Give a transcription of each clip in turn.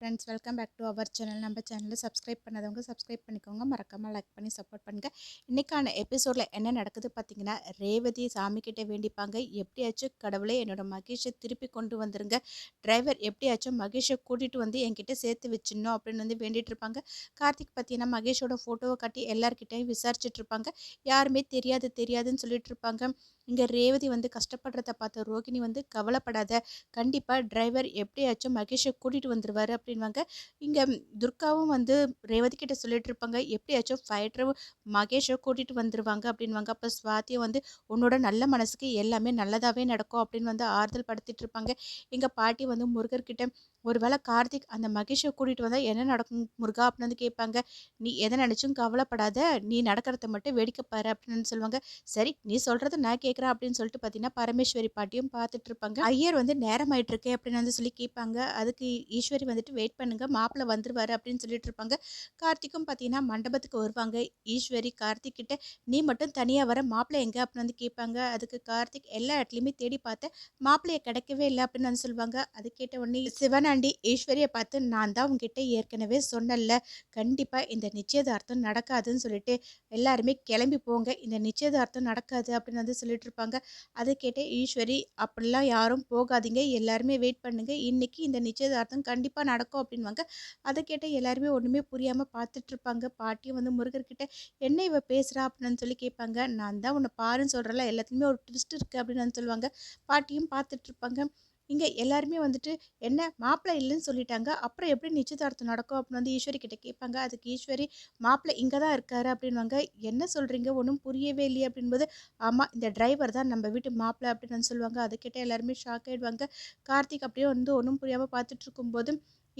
Friends, welcome back to our channel. நம்ம சேனலை subscribe பண்ணாதவங்க சப்ஸ்கிரைப் பண்ணிக்கோங்க. மறக்காமல் லைக் பண்ணி சப்போர்ட் பண்ணுங்கள். இன்றைக்கான எபிசோடில் என்ன நடக்குது பார்த்தீங்கன்னா, ரேவதி சாமிக்கிட்ட வேண்டிப்பாங்க, எப்படியாச்சும் கடவுளே என்னோட மகேஷை திருப்பி கொண்டு வந்துருங்க, டிரைவர் எப்படியாச்சும் மகேஷை கூட்டிகிட்டு வந்து என்கிட்ட சேர்த்து வச்சிடணும் அப்படின்னு வந்து வேண்டிகிட்டு இருப்பாங்க. கார்த்திக் பார்த்தீங்கன்னா மகேஷோட ஃபோட்டோவை காட்டி எல்லார்கிட்டையும் விசாரிச்சுட்டு இருப்பாங்க. யாருமே தெரியாதுன்னு சொல்லிட்டு இருப்பாங்க. இங்கே ரேவதி வந்து கஷ்டப்படுறத பார்த்த ரோகிணி வந்து, கவலைப்படாத, கண்டிப்பாக டிரைவர் எப்படியாச்சும் மகேஷை கூட்டிகிட்டு வந்துடுவார் அப்படின்வாங்க. இங்கே துர்காவும் வந்து ரேவதி கிட்ட சொல்லிட்டு இருப்பாங்க, எப்படியாச்சும் ஃபைட்டரும் மகேஷை கூட்டிகிட்டு வந்துடுவாங்க அப்படின்வாங்க. அப்போ ஸ்வாதியும் வந்து, உன்னோட நல்ல மனசுக்கு எல்லாமே நல்லதாகவே நடக்கும் அப்படின்னு வந்து ஆறுதல் படுத்திட்டு இருப்பாங்க. எங்கள் பாட்டி வந்து முருகர்கிட்ட, ஒருவேளை கார்த்திக் அந்த மகேஷை கூட்டிகிட்டு வந்தால் என்ன நடக்கும் முருகா அப்படின்னு வந்து கேட்பாங்க. நீ எதை நினச்சும் கவலைப்படாத, நீ நடக்கிறத மட்டும் வேடிக்கை பாரு அப்படின்னு சொல்லுவாங்க. சரி, நீ சொல்கிறத நான் கேட்குறேன் அப்படின்னு சொல்லிட்டு பார்த்தீங்கன்னா பரமேஸ்வரி பாட்டியும் பார்த்துட்டு இருப்பாங்க. ஐயர் வந்து நேரம் ஆயிட்டு இருக்கு அப்படின்னு வந்து சொல்லி கேட்பாங்க. அதுக்கு ஈஸ்வரி வந்துட்டு, வெயிட் பண்ணுங்க, மாப்பிள்ளை வந்துருவாரு அப்படின்னு சொல்லிட்டு இருப்பாங்க. கார்த்திக்கும் பார்த்தீங்கன்னா மண்டபத்துக்கு வருவாங்க. ஈஸ்வரி கார்த்திக் கிட்ட, நீ மட்டும் தனியாக வர, மாப்பிள்ளை எங்கே அப்படின்னு வந்து கேட்பாங்க. அதுக்கு கார்த்திக், எல்லா இடத்துலையுமே தேடி பார்த்தேன், மாப்பிள்ளையை கிடைக்கவே இல்லை அப்படின்னு வந்து சொல்லுவாங்க. அது கேட்ட உடனே சிவனாண்டி ஈஸ்வரியை பார்த்து, நான் தான் உங்ககிட்ட ஏற்கனவே சொன்னல, கண்டிப்பாக இந்த நிச்சயதார்த்தம் நடக்காதுன்னு சொல்லிட்டு எல்லாருமே கிளம்பி போங்க, இந்த நிச்சயதார்த்தம் நடக்காது அப்படின்னு வந்து சொல்லிட்டு இருப்பாங்க. அதை கேட்ட ஈஸ்வரி, அப்படிலாம் யாரும் போகாதீங்க, எல்லாருமே வெயிட் பண்ணுங்க, இன்னைக்கு இந்த நிச்சயதார்த்தம் கண்டிப்பாக நடக்கும் அப்படின்வாங்க. அதை கேட்ட எல்லாருமே ஒன்றுமே புரியாமல் பார்த்துட்டு இருப்பாங்க. பாட்டியும் வந்து முருகர்கிட்ட, என்ன இவ பேசுகிறா அப்படின்னு சொல்லி கேட்பாங்க. நான் தான் உன்னை பாருன்னு சொல்கிறல, எல்லாத்துலேயுமே ஒரு ட்விஸ்ட் இருக்குது அப்படின்னு வந்து சொல்லுவாங்க. பாட்டியும் பார்த்துட்டு இருப்பாங்க. இங்கே எல்லாருமே வந்துட்டு, என்ன மாப்பிள்ளை இல்லைன்னு சொல்லிட்டாங்க, அப்புறம் எப்படி நிச்சயதார்த்தம் நடக்கும் அப்படின்னு வந்து ஈஸ்வரி கிட்ட கேட்பாங்க. அதுக்கு ஈஸ்வரி, மாப்பிள்ளை இங்கே தான் இருக்காரு அப்படின்வாங்க. என்ன சொல்கிறீங்க, ஒன்றும் புரியவே இல்லையே அப்படின்போது, ஆமாம், இந்த டிரைவர் தான் நம்ம வீட்டு மாப்பிள்ளை அப்படின்னு வந்து சொல்லுவாங்க. அதை கேட்டால் எல்லாருமே ஷாக் ஆகிடுவாங்க. கார்த்திக் அப்படியே வந்து ஒன்றும் புரியாமல் பார்த்துட்டு இருக்கும்போது,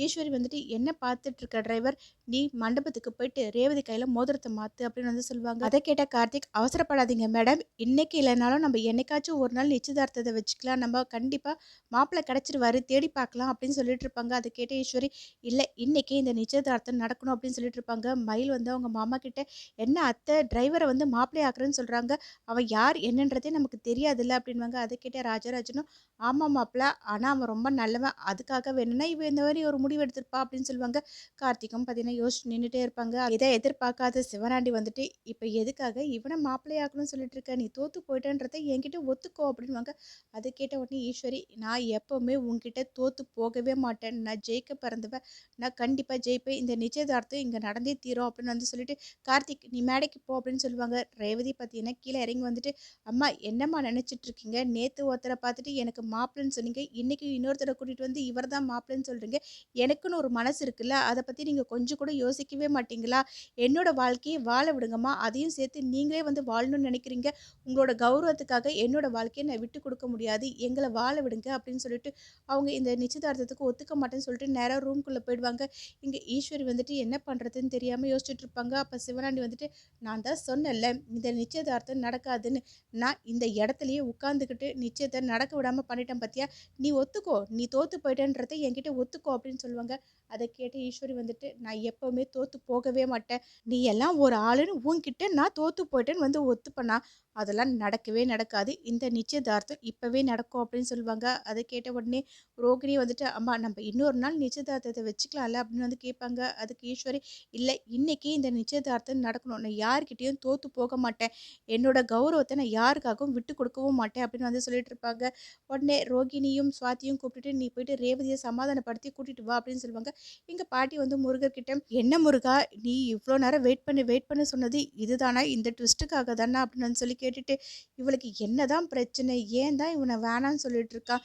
ஈஸ்வரி வந்துட்டு, என்ன பார்த்துட்டு இருக்க டிரைவர், நீ மண்டபத்துக்கு போயிட்டு ரேவதி கையில் மோதிரத்தை மாற்று அப்படின்னு வந்து சொல்லுவாங்க. அதை கேட்ட கார்த்திக், அவசரப்படாதீங்க மேடம், இன்னைக்கு இல்லைனாலும் நம்ம என்னைக்காச்சும் ஒரு நாள் நிச்சயதார்த்தத்தை வச்சுக்கலாம், நம்ம கண்டிப்பாக மாப்பிள்ளை கிடச்சிருவாரு, தேடி பார்க்கலாம் அப்படின்னு சொல்லிட்டு இருப்பாங்க. அதை கேட்ட ஈஸ்வரி, இல்லை இன்னைக்கே இந்த நிச்சயதார்த்தம் நடக்கணும் அப்படின்னு சொல்லிட்டு இருப்பாங்க. மயில் வந்து அவங்க மாமா கிட்ட, என்ன அத்தை, டிரைவரை வந்து மாப்பிள்ளை ஆக்குறேன்னு சொல்கிறாங்க, அவன் யார் என்னன்றதே நமக்கு தெரியாதுல்ல அப்படின்வாங்க. அதை கேட்ட ராஜராஜனும், ஆமாம் மாப்பிள்ளை, ஆனால் அவன் ரொம்ப நல்லவன், அதுக்காக வேணும்னா இவன் இந்த மாதிரி ஒரு முடிவு எடுத்திருப்பா அப்படின்னு சொல்லுவாங்க. கார்த்திக்கும் பார்த்தீங்கன்னா யோசிச்சு நின்றுட்டே இருப்பாங்க. இதை எதிர்பார்க்காத சிவனாண்டி வந்துட்டு, இப்போ எதுக்காக இவனை மாப்பிள்ளை ஆக்கணும்னு சொல்லிட்டு இருக்க, நீ தோத்து போயிட்டேன்றதை என்கிட்ட ஒத்துக்கோ அப்படின்வாங்க. அதை கேட்ட உடனே ஈஸ்வரி, நான் எப்போவுமே உங்ககிட்ட தோற்று போகவே மாட்டேன், நான் ஜெயிக்க பிறந்தவன், நான் கண்டிப்பாக ஜெயிப்பேன், இந்த நிச்சயதார்த்தம் இங்கே நடந்தே தீரும் அப்படின்னு வந்து சொல்லிட்டு, கார்த்திக் நீ மேடைக்கு போ அப்படின்னு சொல்லுவாங்க. ரேவதி பார்த்தீங்கன்னா கீழே இறங்கி வந்துட்டு, அம்மா என்னம்மா நினச்சிட்டு இருக்கீங்க, நேற்று ஒருத்தரை பார்த்துட்டு எனக்கு மாப்பிள்ளைன்னு சொன்னீங்க, இன்றைக்கி இன்னொருத்தரை கூட்டிகிட்டு வந்து இவர் தான் மாப்பிள்ளைன்னு சொல்கிறீங்க, எனக்குன்னு ஒரு மனசு இருக்குல்ல, அதை பற்றி நீங்கள் கொஞ்சம் கூட யோசிக்கவே மாட்டீங்களா, என்னோட வாழ்க்கையை வாழ விடுங்கம்மா, அதையும் சேர்த்து நீங்களே வந்து வாழணும்னு நினைக்கிறீங்க, உங்களோட கௌரவத்துக்காக என்னோட வாழ்க்கையை நான் விட்டு கொடுக்க முடியாது, எங்களை வாழ விடுங்க அப்படின்னு சொல்லிட்டு அவங்க இந்த நிச்சயதார்த்தத்துக்கு ஒத்துக்க மாட்டேன்னு சொல்லிட்டு நேராக ரூம்குள்ளே போயிடுவாங்க. இங்கே ஈஸ்வரி வந்துட்டு என்ன பண்ணுறதுன்னு தெரியாமல் யோசிச்சுட்டு இருப்பாங்க. அப்போ சிவனாண்டி வந்துட்டு, நான் தான் சொன்னேன்ல இந்த நிச்சயதார்த்தம் நடக்காதுன்னு, நான் இந்த இடத்துலையே உட்காந்துக்கிட்டு நிச்சயத்தை நடக்க விடாமல் பண்ணிட்டேன் பார்த்தியா, நீ ஒத்துக்கோ, நீ தோற்று போயிட்டேன்றதை என்கிட்ட ஒத்துக்கோ அப்படின்னு சொல்லுவாங்க. அதை கேட்டு ஈஸ்வரி வந்துட்டு, நான் எப்போவுமே தோற்று போகவே மாட்டேன், நீ எல்லாம் ஒரு ஆளுன்னு உன்கிட்ட நான் தோற்று போயிட்டேன்னு வந்து ஒத்துப்பண்ணா, அதெல்லாம் நடக்கவே நடக்காது, இந்த நிச்சயதார்த்தம் இப்போவே நடக்கும் அப்படின்னு சொல்லுவாங்க. அதை கேட்ட உடனே ரோகிணி வந்துட்டு, அம்மா நம்ம இன்னொரு நாள் நிச்சயதார்த்தத்தை வச்சுக்கலாம்ல அப்படின்னு வந்து கேட்பாங்க. அதுக்கு ஈஸ்வரி, இல்லை இன்னைக்கு இந்த நிச்சயதார்த்தம் நடக்கணும், நான் யார்கிட்டேயும் தோற்று போக மாட்டேன், என்னோட கௌரவத்தை நான் யாருக்காகவும் விட்டு கொடுக்கவும் மாட்டேன் அப்படின்னு வந்து சொல்லிட்டு இருப்பாங்க. உடனே ரோகிணியும் ஸ்வாதியும் கூப்பிட்டுட்டு, நீ போயிட்டு ரேவதியை சமாதானப்படுத்தி கூட்டிட்டு வா அப்படின்னு சொல்லுவாங்க. எங்கள் பாட்டி வந்து முருகர்கிட்ட, என்ன முருகா, நீ இவ்வளோ நேரம் வெயிட் பண்ண சொன்னது இதுதானா, இந்த ட்விஸ்ட்டுக்காக தானே அப்படின்னு வந்து சொல்லி கேட்டுட்டு, இவளுக்கு என்னதான் பிரச்சனை, ஏன் தான் இவனை வேணான்னு சொல்லிட்டு இருக்கா,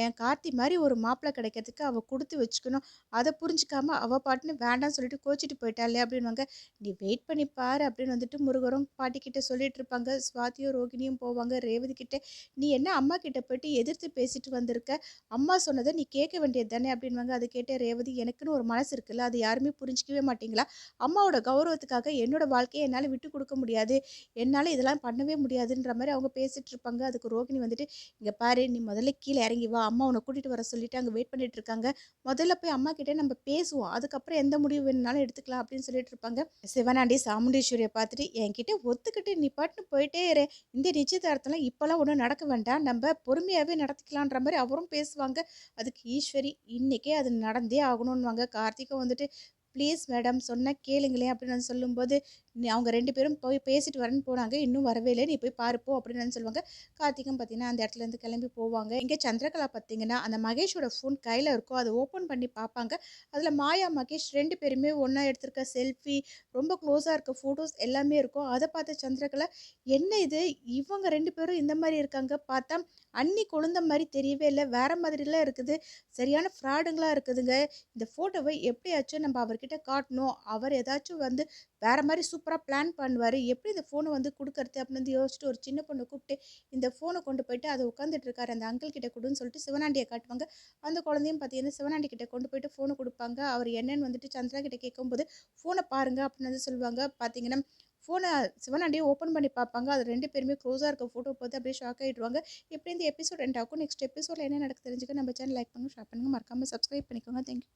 என் கார்த்தி மாதிரி ஒரு மாப்பிள்ளை கிடைக்கிறதுக்கு அவள் கொடுத்து வச்சுக்கணும், அதை புரிஞ்சுக்காம அவள் பாட்டுன்னு வேண்டாம்னு சொல்லிட்டு கோச்சிட்டு போயிட்டாளே அப்படின்வாங்க. நீ வெயிட் பண்ணி பாரு அப்படின்னு வந்துட்டு முருகரும் பாட்டிக்கிட்ட சொல்லிட்டு இருப்பாங்க. ஸ்வாதியும் ரோகிணியும் போவாங்க ரேவதி கிட்ட, நீ என்ன அம்மா கிட்ட போயிட்டு எதிர்த்து பேசிட்டு வந்திருக்க, அம்மா சொன்னதை நீ கேட்க வேண்டியது தானே அப்படின்வாங்க. அதை கேட்ட ரேவதி, எனக்குன்னு ஒரு மனசு இருக்குல்ல, அதை யாருமே புரிஞ்சிக்கவே மாட்டீங்களா, அம்மாவோட கௌரவத்துக்காக என்னோட வாழ்க்கையை என்னால் விட்டு கொடுக்க முடியாது, என்னால் இதெல்லாம் பண்ணவே முடியாதுன்ற மாதிரி அவங்க பேசிட்டு இருப்பாங்க. அதுக்கு ரோகிணி வந்துட்டு, இங்கே பாரு, நீ முதல்ல கீழே இறங்கி வா, அம்மா உன்னை கூட்டிகிட்டு வர சொல்லிட்டு அங்கே வெயிட் பண்ணிட்டு இருக்காங்க. முதல்ல போய் அம்மா கிட்டே நம்ம பேசுவோம், அதுக்கப்புறம் எந்த முடிவு வேணுனாலும் எடுத்துக்கலாம் அப்படின்னு சொல்லிட்டு இருப்பாங்க. சிவனாண்டி சாமுண்டீஸ்வரியை பார்த்துட்டு என்கிட்ட ஒத்துக்கிட்டு நீ பாட்டுன்னு போயிட்டே இரு, இந்த நிச்சயதார்த்தம்லாம் இப்போல்லாம் ஒன்றும் நடக்க வேண்டாம், நம்ம பொறுமையாகவே நடத்திக்கலான்ற மாதிரி அவரும் பேசுவாங்க. அதுக்கு ஈஸ்வரி இன்னைக்கே அது நடந்தே ஆகணும்னுவாங்க. கார்த்திகை வந்துட்டு ப்ளீஸ் மேடம் சொன்னால் கேளுங்களேன் அப்படின்னு நான் சொல்லும்போது, அவங்க 2 பேரும் போய் பேசிட்டு வரேன்னு போனாங்க, இன்னும் வரவே இல்லை, நீ போய் பாருப்போ அப்படின்னு நான் சொல்லுவாங்க. கார்த்திகம் பார்த்தீங்கன்னா அந்த இடத்துலேருந்து கிளம்பி போவாங்க. இங்கே சந்திரகலா பார்த்தீங்கன்னா அந்த மகேஷோட ஃபோன் கையில் இருக்கும், அதை ஓப்பன் பண்ணி பார்ப்பாங்க. அதில் மாயா மகேஷ் 2 பேருமே ஒன்றா எடுத்திருக்க செல்ஃபி, ரொம்ப க்ளோஸாக இருக்க ஃபோட்டோஸ் எல்லாமே இருக்கும். அதை பார்த்த சந்திரகலா, என்ன இது இவங்க 2 பேரும் இந்த மாதிரி இருக்காங்க, பார்த்தா அன்னி கொழுந்த மாதிரி தெரியவே இல்லை, வேறு மாதிரிலாம் இருக்குது, சரியான ஃப்ராடுங்களாக இருக்குதுங்க. இந்த ஃபோட்டோவை எப்படியாச்சும் நம்ம அவர்கிட்ட காட்டணும், அவர் ஏதாச்சும் வந்து வேறு மாதிரி சூப்பராக பிளான் பண்ணுவார், எப்படி இந்த ஃபோனை வந்து கொடுக்கறது அப்படின்னு வந்து யோசிச்சுட்டு ஒரு சின்ன பொண்ணை கூப்பிட்டு இந்த ஃபோனை கொண்டு போயிட்டு அதை உட்காந்துட்டு இருக்காரு அந்த அங்கிள் கிட்ட கொடுன்னு சொல்லிட்டு சிவனாண்டியை காட்டுவாங்க. அந்த குழந்தையும் பார்த்தீங்கன்னா சிவனாண்டி கிட்ட கொண்டு போயிட்டு ஃபோனை கொடுப்பாங்க. அவர் என்னன்னு வந்துட்டு சந்திரா கிட்ட கேட்கும்போது ஃபோனை பாருங்க அப்படின்னு வந்து சொல்லுவாங்க. பார்த்தீங்கன்னா ஃபோனை சிவனாண்டியை ஓப்பன் பண்ணி பார்ப்பாங்க. அது 2 பேருமே க்ளோஸாக இருக்க ஃபோட்டோ பார்த்து அப்படியே ஷாக் ஆகிடுவாங்க. எப்படி இந்த எபிசோட் எண்ட் ஆகும், நெக்ஸ்ட் எபிசோடில் என்ன நடக்கு தெரிஞ்சுக்க நம்ம சேனல் லைக் பண்ணுங்கள், ஷேர் பண்ணுங்கள், மறக்காமல் சப்ஸ்கிரைப் பண்ணிக்கோங்க. தேங்க்யூ.